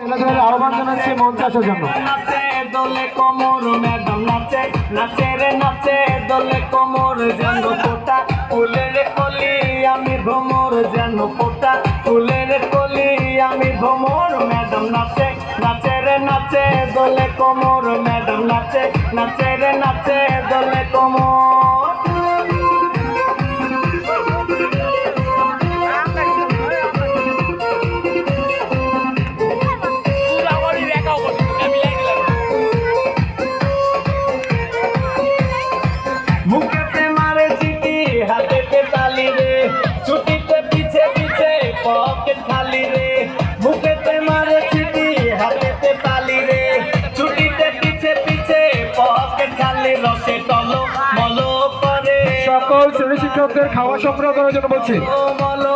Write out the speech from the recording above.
ছেলেদের আহ্বান জানাচ্ছি মঞ্চে আসার জন্য। নাচে দোলে কোমর ম্যাডাম নাচে নাচে রে নাচে দোলে কোমর যেন ফোটা ফুলের কলি আমি ভ্রমর যেন ফোটা ফুলের কলি আমি ভ্রমর ম্যাডাম নাচে নাচে রে নাচে দোলে কোমর ম্যাডাম নাচে নাচে রে নাচে দোলে কোমর। মুখেতে মারে চিঠি হাতেতে তালি রে ছুটিতে পিছে পিছে পকেট খালি রে মুখেতে মারে চিঠি হাতেতে তালি রে ছুটিতে পিছে পিছে পকেট খালি রসে টলো মলো করে সকল শ্রেণী শিক্ষকদের খাওয়া সংগ্রহ করার জন্য বলছি। মলো